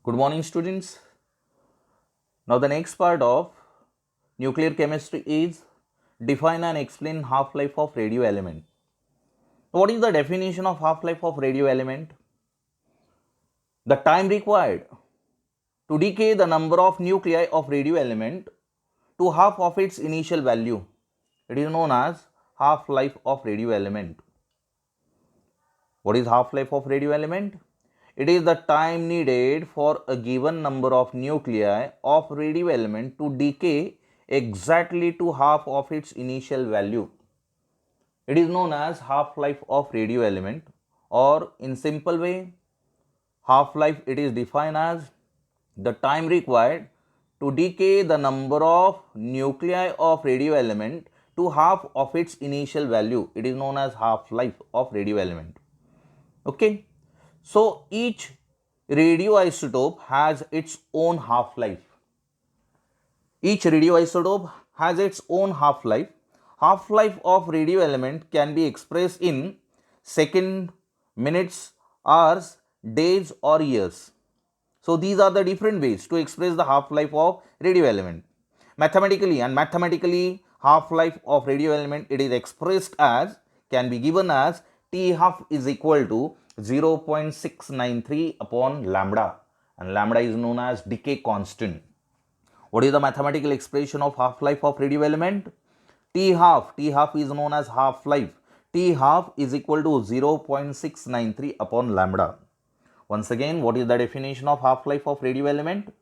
Good morning, students. Now, the next part of nuclear chemistry is define and explain half-life of radio element. What is the definition of half-life of radio element? The time required to decay the number of nuclei of radio element to half of its initial value. It is known as half-life of radio element. What is half-life of radio element? It is the time needed for a given number of nuclei of radio element to decay exactly to half of its initial value. It is known as half-life of radio element, or in simple way, half-life it is defined as the time required to decay the number of nuclei of radio element to half of its initial value. It is known as half-life of radio element. Okay, so each radioisotope has its own half-life. Each radioisotope has its own half-life. Half-life of radio element can be expressed in seconds, minutes, hours, days or years. So these are the different ways to express the half-life of radio element. Mathematically, half-life of radio element it is expressed as, can be given as T half is equal to 0.693 upon lambda, and lambda is known as decay constant. What is the mathematical expression of half-life of radio element? T half is known as half-life. T half is equal to 0.693 upon lambda. Once again, what is the definition of half-life of radio element?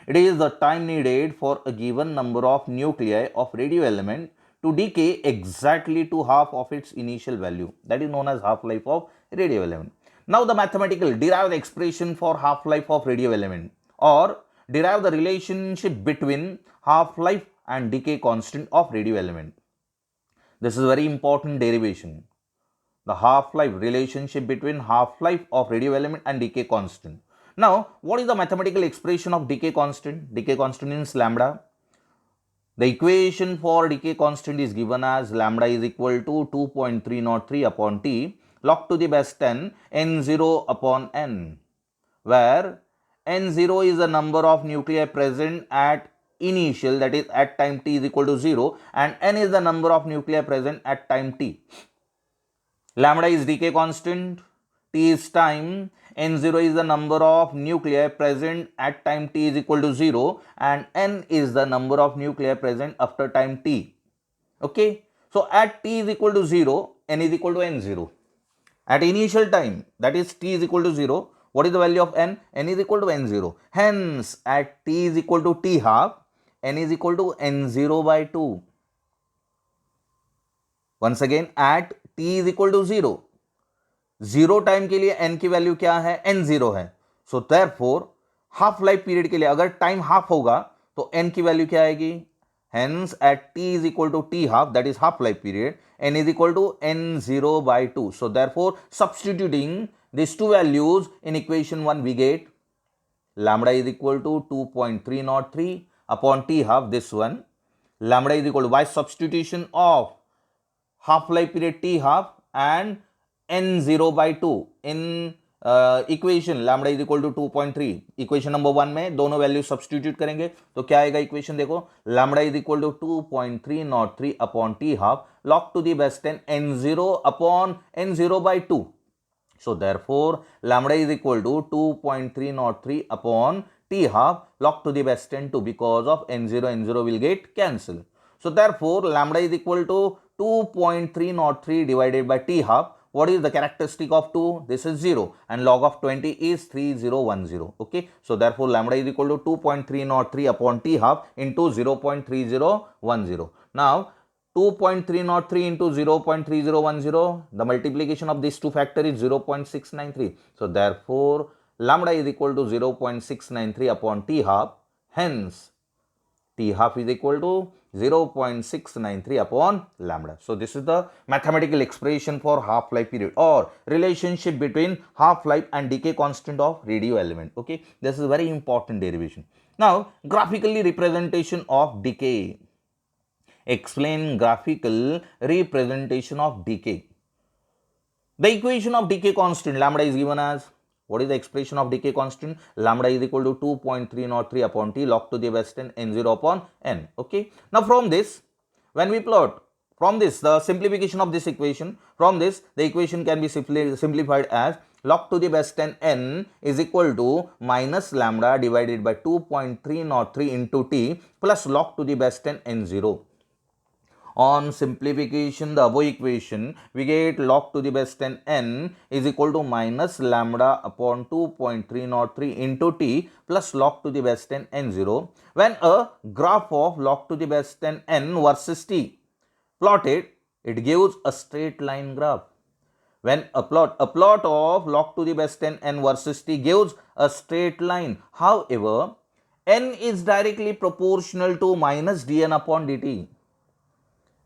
It is the time needed for a given number of nuclei of radio element to decay exactly to half of its initial value. That is known as half-life of radio element. Now the mathematical derive the expression for half-life of radio element, or derive the relationship between half-life and decay constant of radio element. This is a very important derivation. The half-life relationship between half-life of radio element and decay constant. Now, what is the mathematical expression of decay constant? Decay constant is lambda. The equation for decay constant is given as lambda is equal to 2.303 upon T log to the base 10 n0 upon n, where n0 is the number of nuclei present at initial, that is at time t is equal to 0, and n is the number of nuclei present at time t. Lambda is decay constant, t is time, n0 is the number of nuclei present at time t is equal to 0, and n is the number of nuclei present after time t. Okay, so at t is equal to 0, n is equal to n0. At initial time, that is t is equal to 0, what is the value of n? N is equal to n0. Hence, at t is equal to t half, n is equal to n0 by 2. Once again, at t is equal to 0, 0 time के लिए n की value क्या है? n0 है. So therefore half life period के लिए अगर time half होगा तो n की वैल्यू क्या आएगी? Hence at t is equal to t half, that is half life period, n is equal to n0 by 2. So therefore substituting these two values in equation 1 we get lambda is equal to 2.303 upon t half, this one. Lambda is equal to, by substitution of half life period t half and n0 by 2 in equation lambda is equal to 2.3, equation number 1 में दोनों value substitute करेंगे तो क्या आएगा equation? देखो, lambda is equal to 2.303 upon T half log to the base 10 n0 अपॉन n0 by 2. So therefore lambda is equal to 2.303 upon t half log to the base 10 2, because of n0 will get cancelled. So therefore lambda is equal to 2.303 divided by t half. What is the characteristic of 2? This is 0 and log of 20 is 3010. Okay, so therefore lambda is equal to 2.303 upon t half into 0.3010. Now 2.303 into 0.3010, the multiplication of these two factors is 0.693. So therefore lambda is equal to 0.693 upon t half. Hence t half is equal to 0.693 upon lambda. So this is the mathematical expression for half-life period, or relationship between half-life and decay constant of radio element. Okay, this is a very important derivation. Now graphically representation of decay. Explain graphical representation of decay. The equation of decay constant lambda is given as What is the expression of decay constant? Lambda is equal to 2.303 upon T log to the base 10 n0 upon n. Okay. Now from this, when we plot, from this, the simplification of this equation, from this, the equation can be simplified as log to the base 10 n is equal to minus lambda divided by 2.303 into T plus log to the base 10 n0. On simplification, the above equation, we get log to the base 10 n is equal to minus lambda upon 2.303 into T plus log to the base 10 n0. When a graph of log to the base 10 n versus T plotted, it gives a straight line graph. When a plot of log to the base 10 n versus T gives a straight line. However, n is directly proportional to minus dn upon dt.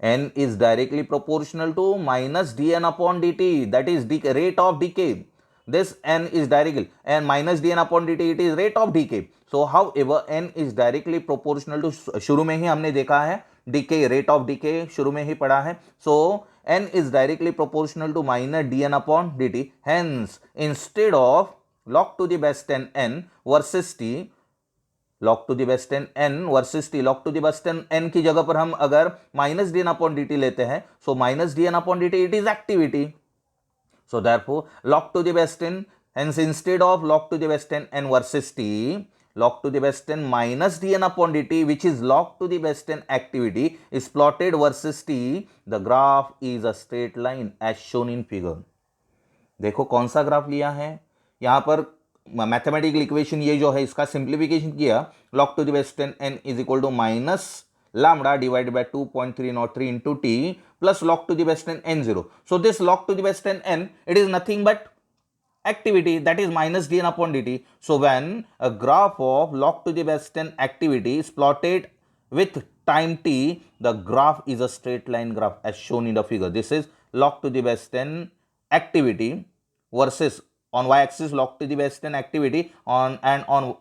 N is directly proportional to minus dn upon dt, that is rate of decay. This n is directly, and minus dn upon dt, it is rate of decay. So however, n is directly proportional to, शुरू में ही हमने देखा है decay, rate of decay शुरू में ही पढ़ा है. So n is directly proportional to minus dn upon dt. Hence, instead of log to the base 10 n versus t, log to the base 10 n versus t, log to the base 10 n की जगह पर हम अगर minus dn upon dt लेते हैं, so minus dn upon dt, it is activity. So therefore, log to the base 10, hence instead of log to the base 10 n versus t, log to the base 10 minus dn upon dt, which is log to the base 10 activity, is plotted versus t. The graph is a straight line as shown in figure. देखो कौन सा graph लिया है, यहाँ पर mathematical equation ये जो है इसका सिंप्लीफिकेशन किया, log to the base 10 n is equal to minus lambda divided by 2.303 into t plus log to the base 10 n0. So this log to the base 10 n, it is nothing but activity, that is minus dn upon dt. So when a graph of log to the base 10 activity is plotted with time t, the graph is a straight line graph as shown in the figure. This is log to the base 10 activity versus on y-axis log to the base 10 activity on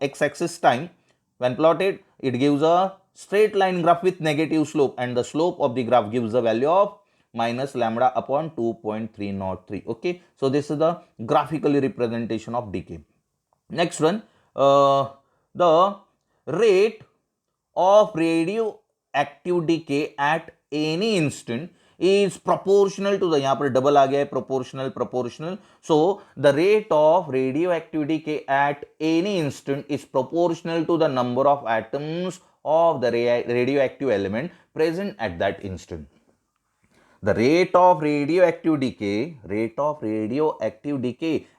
x-axis time. When plotted, it gives a straight line graph with negative slope, and the slope of the graph gives the value of minus lambda upon 2.303. Okay, so this is the graphical representation of decay. Next one, the rate of radioactive decay at any instant is proportional to the, यहाँ पर double आ गया है, proportional. So the rate of radioactive decay at any instant is proportional to the number of atoms of the radioactive element present at that instant. The rate of radioactive decay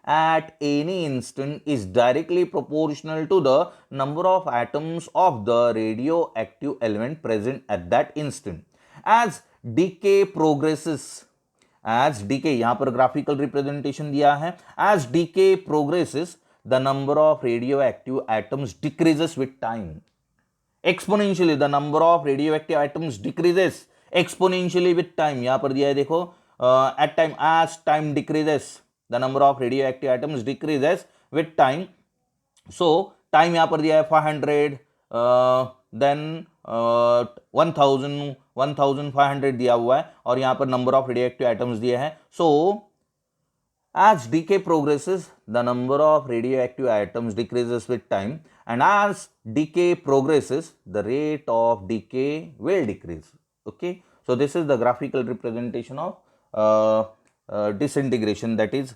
at any instant is directly proportional to the number of atoms of the radioactive element present at that instant. As decay progresses, यहाँ पर graphical representation दिया है, as decay progresses, the number of radioactive atoms decreases with time. Exponentially, the number of radioactive atoms decreases exponentially with time. यहाँ पर दिया है देखो, at time, as time decreases, the number of radioactive atoms decreases with time. So time यहाँ पर दिया है 500, then 1500 दिया हुआ है, और यहाँ पर number of radioactive atoms दिए हैं. So as decay progresses, the number of radioactive atoms decreases with time, and as decay progresses, the rate of decay will decrease. Okay, so this is the graphical representation of disintegration, that is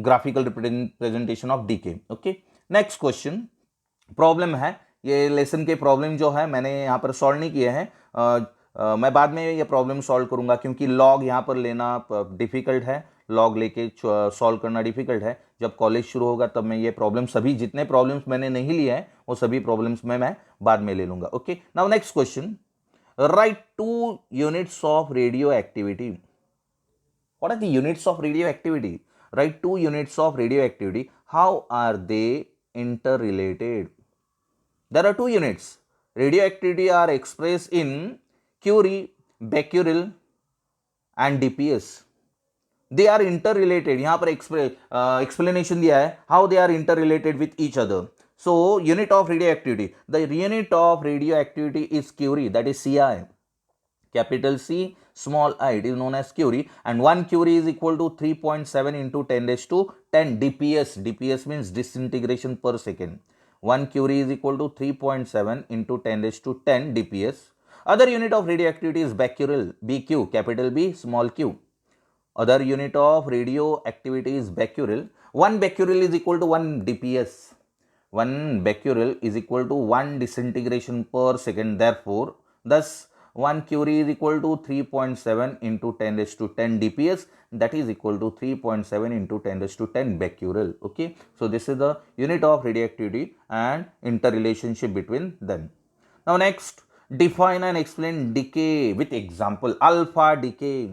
graphical representation of decay. Okay, next question, problem है, ये lesson के problem जो है मैंने यहाँ पर solve नहीं किए हैं, मैं बाद में ये प्रॉब्लम सॉल्व करूंगा क्योंकि लॉग यहाँ पर लेना डिफिकल्ट है, लॉग लेके सॉल्व करना डिफिकल्ट है. जब कॉलेज शुरू होगा तब मैं ये प्रॉब्लम, सभी जितने प्रॉब्लम्स मैंने नहीं लिए हैं वो सभी प्रॉब्लम्स में मैं बाद में ले लूंगा. Okay, now next question, right 2 units of radioactivity. What are the units of radioactivity? Write 2 units of radioactivity. How are they interrelated? There are 2 units. Radioactivity are expressed in Curie, Becquerel and DPS. They are interrelated. यहाँ पर explanation दिया है how they are interrelated with each other. So unit of radioactivity, the unit of radioactivity is Curie, that is Ci. capital C, small I, it is known as curie, and 1 curie is equal to 3.7 into 10 raised to 10 dps. Dps means disintegration per second. 1 curie is equal to 3.7 into 10 raised to 10 dps. Other unit of radioactivity is becquerel, BQ, capital B, small q. Other unit of radioactivity is becquerel. 1 becquerel is equal to 1 dps. 1 becquerel is equal to 1 disintegration per second. Therefore, thus 1 curie is equal to 3.7 into 10 raised to 10 dps. That is equal to 3.7 into 10 raised to 10 becquerel. Okay. So, this is the unit of radioactivity and interrelationship between them. Now, next, define and explain decay with example. Alpha decay.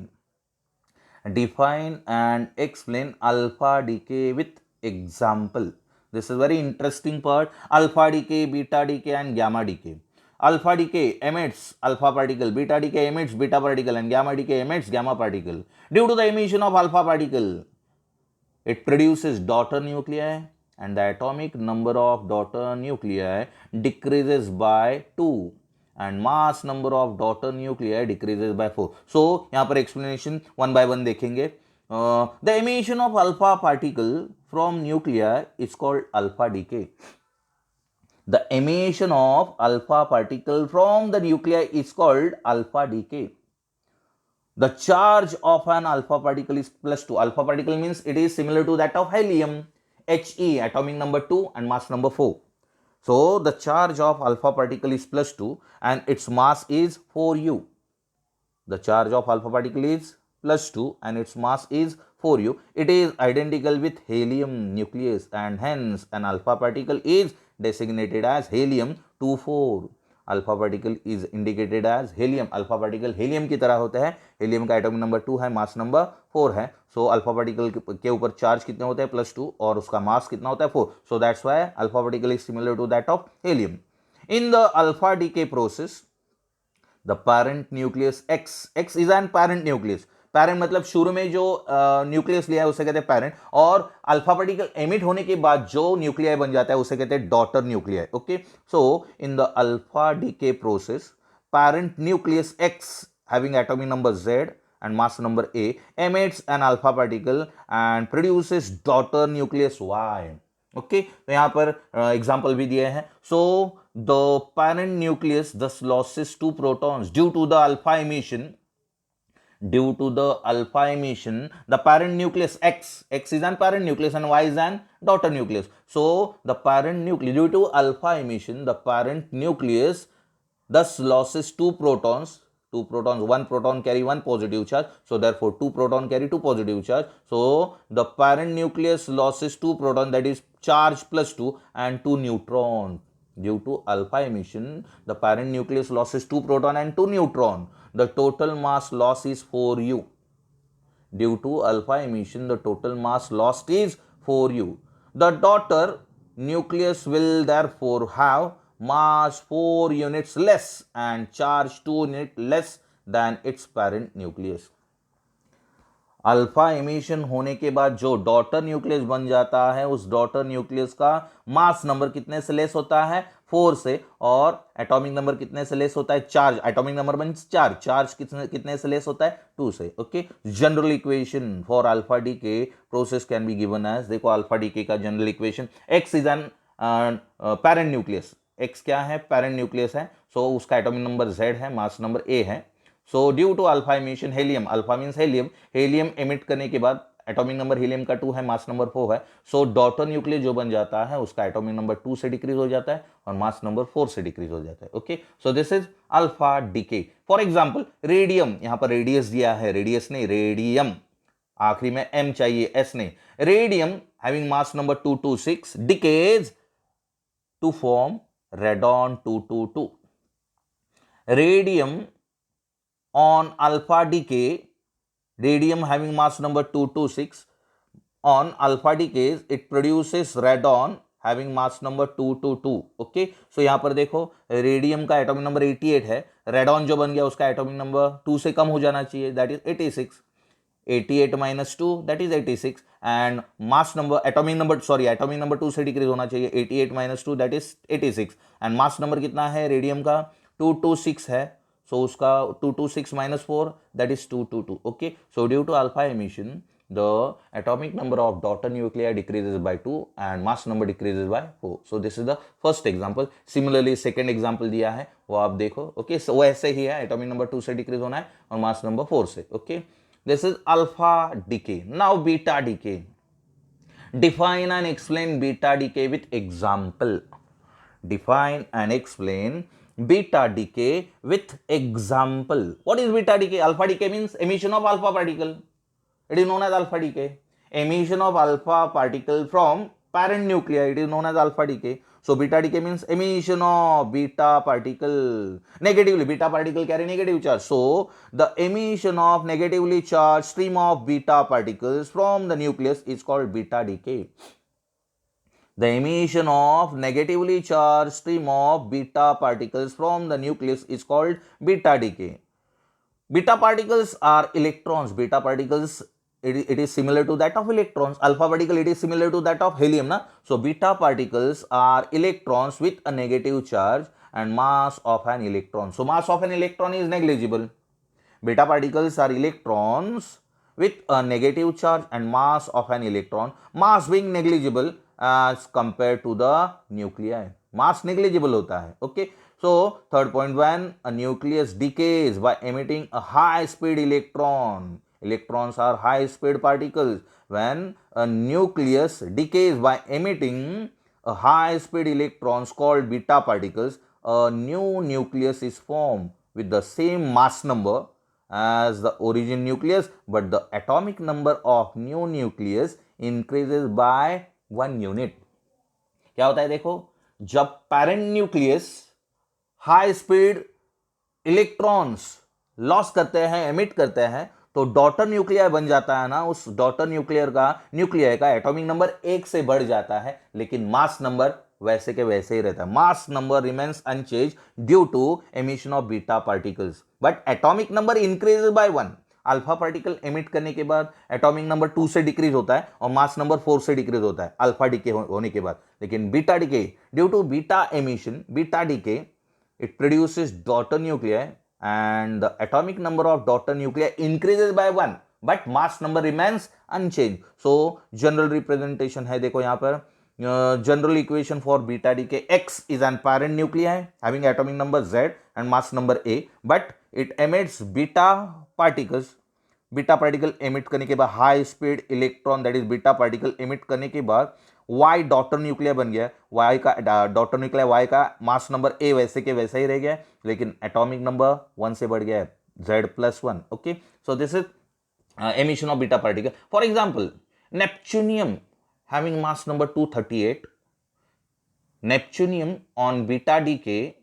Define and explain alpha decay with example. This is very interesting part. Alpha decay, beta decay and gamma decay. Alpha decay emits alpha particle, beta decay emits beta particle, and gamma decay emits gamma particle. Due to the emission of alpha particle, it produces daughter nuclei, and the atomic number of daughter nuclei decreases by 2 and mass number of daughter nuclei decreases by 4. So यहाँ पर explanation one by one देखेंगे. The emission of alpha particle from nuclei is called alpha decay. The emission of alpha particle from the nuclei is called alpha decay. The charge of an alpha particle is +2. Alpha particle means it is similar to that of helium, He, atomic number 2 and mass number 4. So, the charge of alpha particle is +2 and its mass is 4u. The charge of alpha particle is +2 and its mass is 4u. It is identical with helium nucleus, and hence an alpha particle is designated as helium-24. Alpha particle is indicated as helium. Alpha particle helium की तरह होता है. Helium का atomic number 2 है, mass number 4 है. So alpha particle के ऊपर charge कितने होते हैं? +2, और उसका मास कितना होता है? 4. So that's why alpha particle is similar to that of helium. In the alpha decay process the parent nucleus X is an parent nucleus. Parent मतलब शुरू में जो न्यूक्लियस लिया है उसे कहते हैं पैरेंट, और अल्फा पार्टिकल एमिट होने के बाद जो न्यूक्लियाई बन जाता है उसे कहते हैं daughter nuclei. Okay, so in the alpha decay process parent nucleus x having atomic number Z and mass number A emits an alpha particle and produces daughter nucleus Y. Okay, तो यहां पर example भी दिए हैं. So the parent nucleus thus loses 2 protons due to the alpha emission. Due to the alpha emission, the parent nucleus X is an parent nucleus and Y is an daughter nucleus. So the parent nucleus, due to alpha emission, the parent nucleus thus loses 2 protons. 2 protons, 1 proton carry 1 positive charge. So therefore 2 proton carry 2 positive charge. So the parent nucleus loses 2 proton, that is charge +2, and 2 neutron. Due to alpha emission, the parent nucleus loses 2 proton and 2 neutron. The total mass loss is 4u. Due to alpha emission, the total mass lost is 4u. The daughter nucleus will therefore have mass 4 units less and charge 2 units less than its parent nucleus. Alpha emission होने के बाद जो daughter nucleus बन जाता है, उस daughter nucleus का mass number कितने से लेस होता है? 4 से. और एटॉमिक नंबर कितने से लेस होता है? Charge. Atomic number means charge. Charge कितने से लेस होता है? 2 से. Okay, general equation for alpha decay process can be given as, देखो अल्फा डीके का general equation, X is an parent nucleus. X क्या है? पैरेंट न्यूक्लियस है. सो उसका एटॉमिक नंबर Z है, मास नंबर A है. So due to alpha emission, helium, alpha means helium, helium emit करने के बाद एटॉमिक नंबर हीलियम का 2 है, मास नंबर 4 है. सो डॉटर न्यूक्लियस जो बन जाता है उसका एटॉमिक नंबर 2 से डिक्रीज हो जाता है और मास नंबर 4 से डिक्रीज हो जाता है. Okay, so this is alpha decay. For example radium, यहां पर रेडियस दिया है, रेडियस नहीं रेडियम, आखिरी में M चाहिए, S नहीं. Radium having mass number 226 decays to form radon 222. Radium on alpha decay, radium having mass number 226, on alpha decays it produces radon having mass number 222. Okay, सो यहां पर देखो रेडियम का atomic number 88 है, radon जो बन गया उसका एटॉमिक नंबर 2 से कम हो जाना चाहिए, that is 86. 88 minus 2 that is 86, and mass number atomic number 2 से डिक्रीज होना चाहिए, 88 minus 2 that is 86, and mass number कितना है रेडियम का? 226 है. so उसका 226 minus 4, that is 222. Okay, so due to alpha emission, the atomic number of daughter nuclei decreases by 2 and mass number decreases by 4. So this is the first example. Similarly second example दिया है वो आप देखो. Okay, so वो ऐसे ही है, atomic number 2 से decrease होना है और mass number 4 से. Okay, this is alpha decay. Now beta decay. Define and explain beta decay with example. Define and explain beta decay with example. What is beta decay? Alpha decay means emission of alpha particle. It is known as alpha decay. Emission of alpha particle from parent nuclei, it is known as alpha decay. So beta decay means emission of beta particle negatively. Beta particle carry negative charge. So the emission of negatively charged stream of beta particles from the nucleus is called beta decay. The emission of negatively charged stream of beta particles from the nucleus is called beta decay. Beta particles are electrons. Beta particles, it is similar to that of electrons. Alpha particle, it is similar to that of helium. Na? So beta particles are electrons with a negative charge and mass of an electron. So mass of an electron is negligible. Beta particles are electrons with a negative charge and mass of an electron. Mass being negligible as compared to the nuclei. Mass negligible hota hai. Okay. So third point, when a nucleus decays by emitting a high speed electron. Electrons are high speed particles. When a nucleus decays by emitting a high speed electrons called beta particles, a new nucleus is formed with the same mass number as the origin nucleus, but the atomic number of new nucleus increases by 1 unit. क्या होता है देखो, जब parent nucleus high speed electrons loss करते हैं, emit करते हैं, तो डॉटर न्यूक्लियर बन जाता है ना, उस डॉटर न्यूक्लियर का एटॉमिक नंबर 1 से बढ़ जाता है, लेकिन मास नंबर वैसे के वैसे ही रहता है. Mass number remains unchanged due to emission of beta particles, but atomic number increases by 1. Alpha particle emit करने के बाद एटॉमिक नंबर 2 से डिक्रीज होता है और मास नंबर 4 से डिक्रीज होता है अल्फा डिके होने के बाद. लेकिन beta decay, due to beta emission, beta decay, it produces daughter nuclei and the atomic number of daughter nuclei increases by 1 but mass number remains unchanged. So general representation है देखो यहाँ पर, general equation for beta decay, X is an parent nuclei having atomic number Z and mass number A, but it emits beta particles. Beta particle emit करने के बाद high speed electron, that is beta particle emit करने के बाद Y daughter nuclear बन गया. Y का daughter nuclear, Y का मास नंबर ए वैसे के वैसा ही रह गया, लेकिन एटॉमिक नंबर 1 से बढ़ गया है, Z+1. Okay, so this is emission of beta particle. For example neptunium having mass number 238, neptunium on beta decay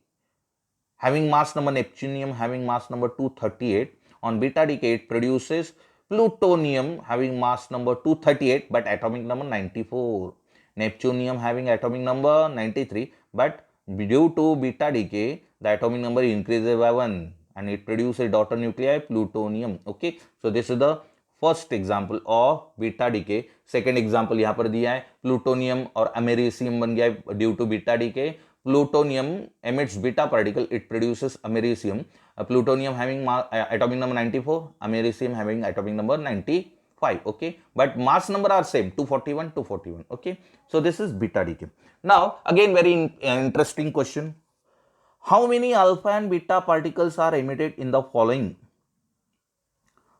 having mass number, neptunium having mass number 238, on beta decay it produces plutonium having mass number 238 but atomic number 94, neptunium having atomic number 93, but due to beta decay the atomic number increases by 1 and it produces daughter nuclei plutonium. Okay, so this is the first example of beta decay. Second example यहां पर दिया है, plutonium और americium बन गया due to beta decay. Plutonium emits beta particle, it produces americium. Plutonium having atomic number 94, americium having atomic number 95. Okay, but mass number are same, 241, 241. Okay, so this is beta decay. Now again very interesting question, how many alpha and beta particles are emitted in the following?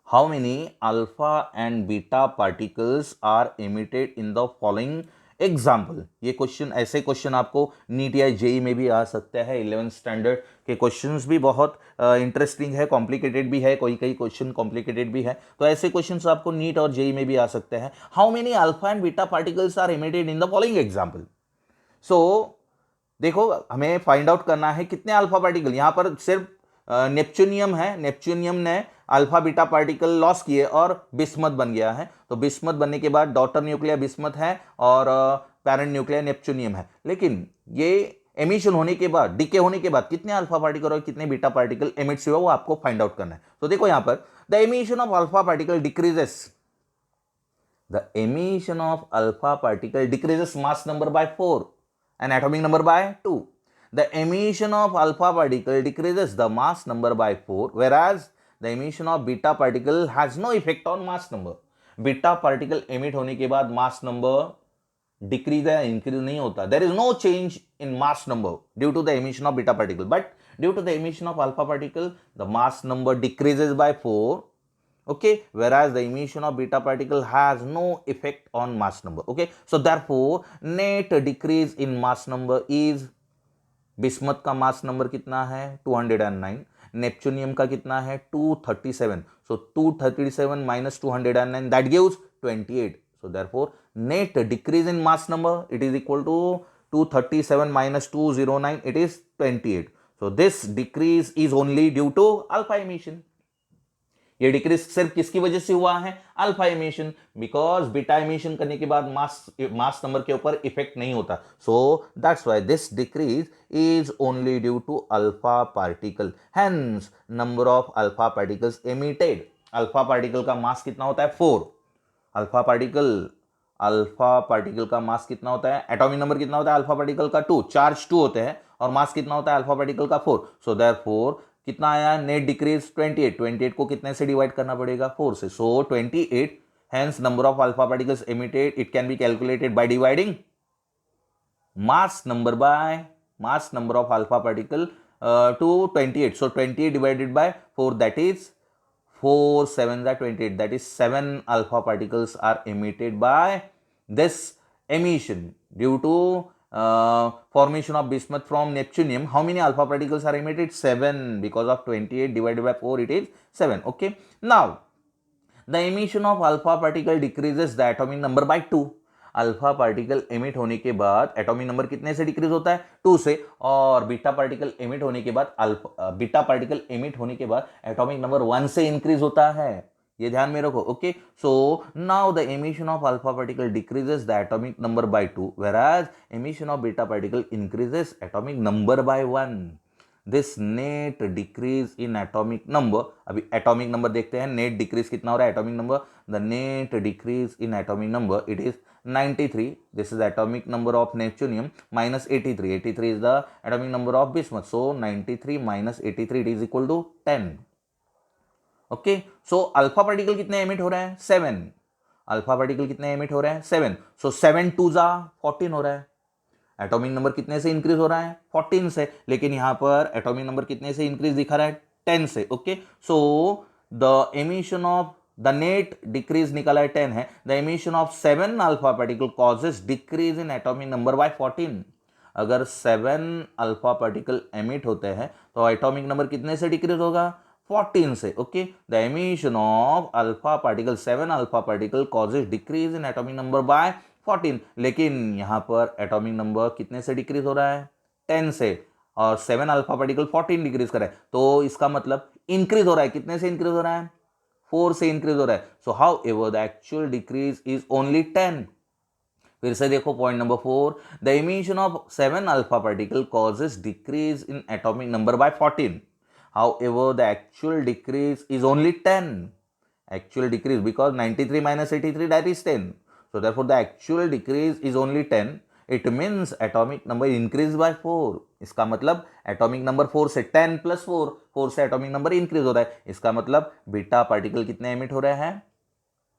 How many alpha and beta particles are emitted in the following example? ये question, ऐसे question आपको NEET या JEE में भी आ सकते हैं. 11th standard के क्वेश्चंस भी बहुत इंटरेस्टिंग है, कॉम्प्लिकेटेड भी है, कोई क्वेश्चन कॉम्प्लिकेटेड भी है, तो ऐसे क्वेश्चंस आपको नीट और जेई में भी आ सकते हैं. How many alpha and beta particles are emitted in the following example? So देखो, हमें फाइंड आउट करना है कितने अल्फा पार्टिकल. यहां पर सिर्फ नेपच्यूनियम है, नेपच्यूनियम ने अल्फा बीटा पार्टिकल लॉस किए और बिस्मथ बन गया है, तो बिस्मथ बनने के बाद डॉटर न्यूक्लियर बिस्मथ है और पेरेंट न्यूक्लियर नेपच्यूनियम है. लेकिन ये एमिशन होने के बाद, डिके होने के बाद कितने अल्फा पार्टिकल और कितने बीटा पार्टिकल एमिट हुआ वो आपको फाइंड आउट करना है. तो देखो यहां पर the emission of alpha particle decreases, the emission of alpha particle decreases mass number by 4 and atomic number by 2. the emission of alpha particle decreases the mass number by 4, whereas the emission of beta particle has no effect on mass number. Beta particle emit होने के बाद mass number decrease या increase नहीं होता. There is no change in mass number due to the emission of beta particle, but due to the emission of alpha particle the mass number decreases by 4. Okay, whereas the emission of beta particle has no effect on mass number. Okay, so therefore net decrease in mass number is, bismuth का mass number कितना है 209, neptunium का कितना है 237. सो 237 minus 209 that gives 28. So therefore net decrease in mass number, it is equal to 237 minus 209, it is 28. So this decrease is only due to alpha emission. ये decrease सिर्फ किसकी वजह से हुआ है, alpha emission, because beta emission करने के बाद मास नंबर के ऊपर इफेक्ट नहीं होता. So that's why this decrease is only due to alpha particle. Hence number of alpha particles emitted. Alpha particle का मास कितना होता है 4. अल्फा पार्टिकल का मास कितना होता है, एटॉमिक नंबर कितना होता है अल्फा पार्टिकल का 2, चार्ज 2 होते हैं, और मास कितना होता है अल्फा पार्टिकल का 4. सो देयरफॉर कितना आया नेट डिक्रीज 28 को कितने से डिवाइड करना पड़ेगा 4 से. So 28, hence number of alpha particles emitted, it can be calculated by dividing mass number of alpha particle to 28. So 28 divided by 4, that is 4 7 28, that is 7 alpha particles are emitted by this emission due to formation of bismuth from neptunium. How many alpha particles are emitted? 7. Because of 28 divided by 4, it is 7. Okay, now the emission of alpha particle decreases the atomic number by 2. Alpha particle emit होने के बाद atomic number कितने से decrease होता है 2 से, और beta particle emit होने के बाद एटॉमिक नंबर 1 से इंक्रीज होता है. ये ध्यान में रखो. Okay, so now the emission of alpha particle decreases the atomic number by 2, whereas emission of beta particle increases atomic number by 1. This net decrease in atomic number, अभी atomic number देखते हैं, net decrease कितना हो रहा है atomic number. The net decrease in atomic number, it is 93. This is atomic number of neptunium minus 83. 83 is the atomic number of bismuth. So 93 minus 83, it is equal to 10. Okay, so alpha particle कितने emit हो रहे हैं 7. alpha particle कितने emit हो रहे हैं 7. so 7 2 जा 14 हो रहा है. एटॉमिक नंबर कितने से इंक्रीज हो रहा है 14 से, लेकिन यहां पर एटॉमिक नंबर कितने से इंक्रीज दिखा रहा है 10 से. Okay, so the emission of the net decrease निकाला है 10 है. The emission of 7 alpha particle causes decrease in atomic number by 14. अगर 7 अल्फा पार्टिकल एमिट होते हैं तो एटॉमिक नंबर कितने से डिक्रीज होगा 14 से. Okay, the emission of alpha particle 7 alpha particle causes decrease in atomic number by 14. लेकिन यहां पर एटॉमिक नंबर कितने से डिक्रीज हो रहा है 10 से, और 7 अल्फा पार्टिकल 14 डिक्रीज कर रहा है, तो इसका मतलब इंक्रीज हो रहा है. कितने से इंक्रीज हो रहा है 4 से इंक्रीज हो रहा है. So how ever the actual decrease is only 10. फिर से देखो point number 4, the emission of 7 alpha particle causes decrease in atomic number by 14. How ever the actual decrease is only 10. Actual decrease because 93 minus 83, that is 10. So therefore the actual decrease is only 10. It means atomic number increase by 4. इसका मतलब atomic number 4 से 10 plus 4 से atomic number increase हो रहा है. इसका मतलब beta particle कितने एमिट हो रहे हैं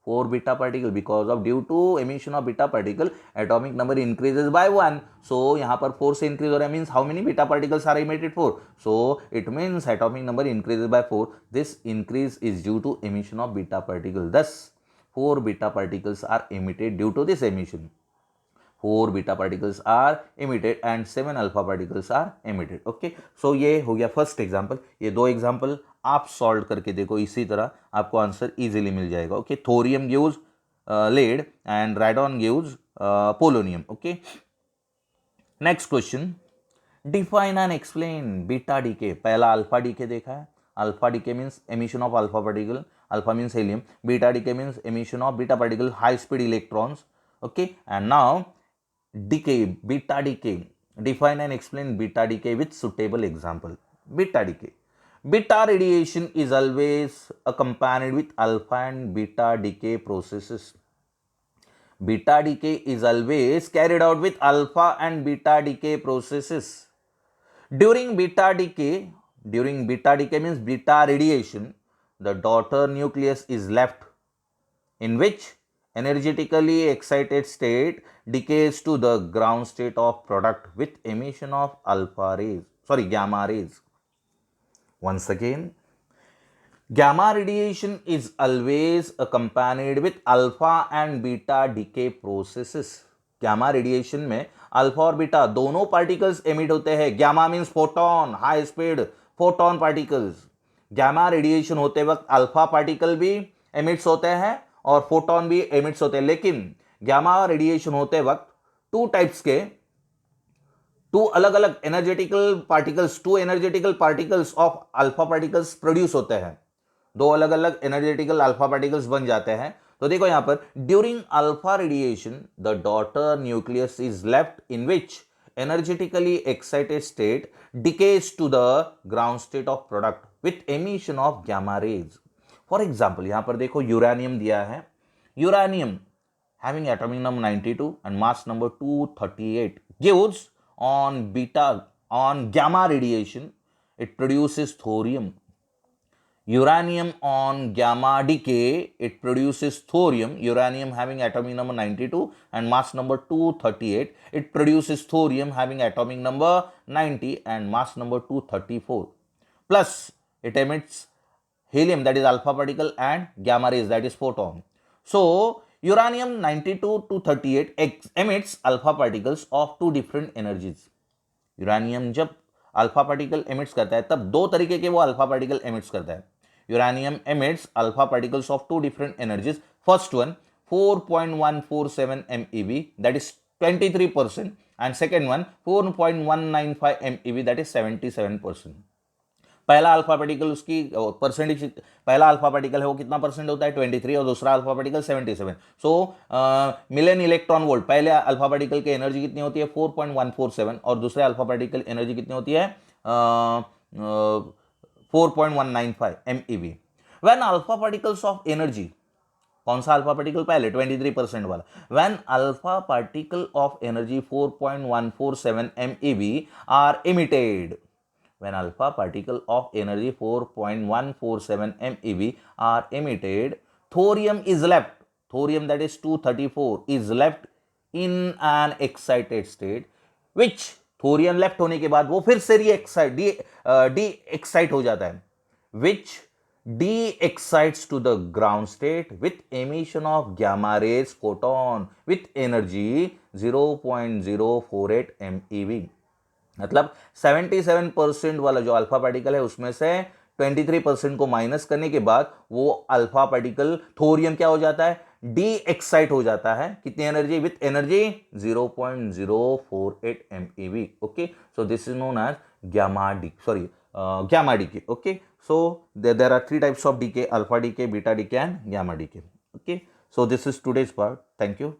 4 beta particle. Because of due to emission of beta particle atomic number increases by 1. So यहाँ पर 4 से इंक्रीज हो रहा है, means how many beta particles are emitted 4. So it means atomic number increases by 4. This increase is due to emission of beta particle. Thus 4 beta particles are emitted due to this emission. 4 beta particles are emitted and 7 alpha particles are emitted. Okay, so ये हो गया first example. ये 2 example आप solve करके देखो, इसी तरह आपको आंसर इजीली मिल जाएगा. Okay, thorium gives lead and radon gives polonium. Okay, next question, define and explain beta decay. पहला अल्फा डीके देखा है. Alpha decay means emission of alpha particle. Alpha means helium. Beta decay means emission of beta particle, high speed electrons. Okay, and now decay, beta decay. Define and explain beta decay with suitable example. Beta decay. Beta radiation is always accompanied with alpha and beta decay processes. Beta decay is always carried out with alpha and beta decay processes. During beta decay, means beta radiation, the daughter nucleus is left, in which energetically excited state decays to the ground state of product with emission of gamma rays. Once again, gamma radiation is always accompanied with alpha and beta decay processes. Gamma radiation में alpha और beta दोनों particles emit होते हैं. gamma means photon, high speed photon particles. gamma radiation होते वक्त alpha particle भी emits होते हैं और फोटोन भी एमिट्स होते हैं. लेकिन gamma रेडिएशन होते वक्त टू टाइप्स के, टू अलग अलग energetical particles of alpha particles produce होते हैं. दो अलग अलग एनर्जेटिकल अल्फा पार्टिकल्स बन जाते हैं. तो देखो यहां पर during alpha radiation the daughter nucleus is left in which energetically excited state decays to the ground state of product with emission of gamma rays. For example यहां पर देखो यूरेनियम दिया है. Uranium having atomic number 92 and mass number 238 gives on gamma radiation it produces thorium. Uranium on gamma decay it produces thorium. Uranium having atomic number 92 and mass number 238, it produces thorium having atomic number 90 and mass number 234, plus it emits helium, that is alpha particle, and gamma rays, that is photon. So uranium 92 to 38 emits alpha particles of two different energies. Uranium जब alpha particle emits करता है तब दो तरीके के वो alpha particle emits करता है. Uranium emits alpha particles of two different energies. First one 4.147 MeV, that is 23%, and second one 4.195 MeV, that is 77%. पहला अल्फा पार्टिकल उसकी परसेंटेज, पहला अल्फा पार्टिकल है वो कितना परसेंट होता है 23 और दूसरा अल्फा पार्टिकल 77. सो मिलियन इलेक्ट्रॉन वोल्ट, पहले अल्फा पार्टिकल की एनर्जी कितनी होती है 4.147 और दूसरे अल्फा पार्टिकल एनर्जी कितनी होती है 4.195 MeV. When alpha particles of energy, कौन सा अल्फा पार्टिकल पहले 23% वाला, when alpha particle of energy 4.147 MeV are emitted, when alpha particle of energy 4.147 MeV are emitted, thorium is left, thorium that is 234 is left in an excited state, which thorium left होने के बाद वो फिर से de-excite हो जाता है, which de-excites to the ground state with emission of gamma rays photon with energy 0.048 MeV. मतलब 77% वाला जो अल्फा पार्टिकल है उसमें से 23% को माइनस करने के बाद वो अल्फा पार्टिकल थोरियम क्या हो जाता है डी एक्साइट हो जाता है. कितनी energy? With energy 0.048 MeV. Okay, so this is known as gamma decay. Okay, so there are three types of decay: alpha decay, beta decay and gamma decay. Okay, so this is today's part. Thank you.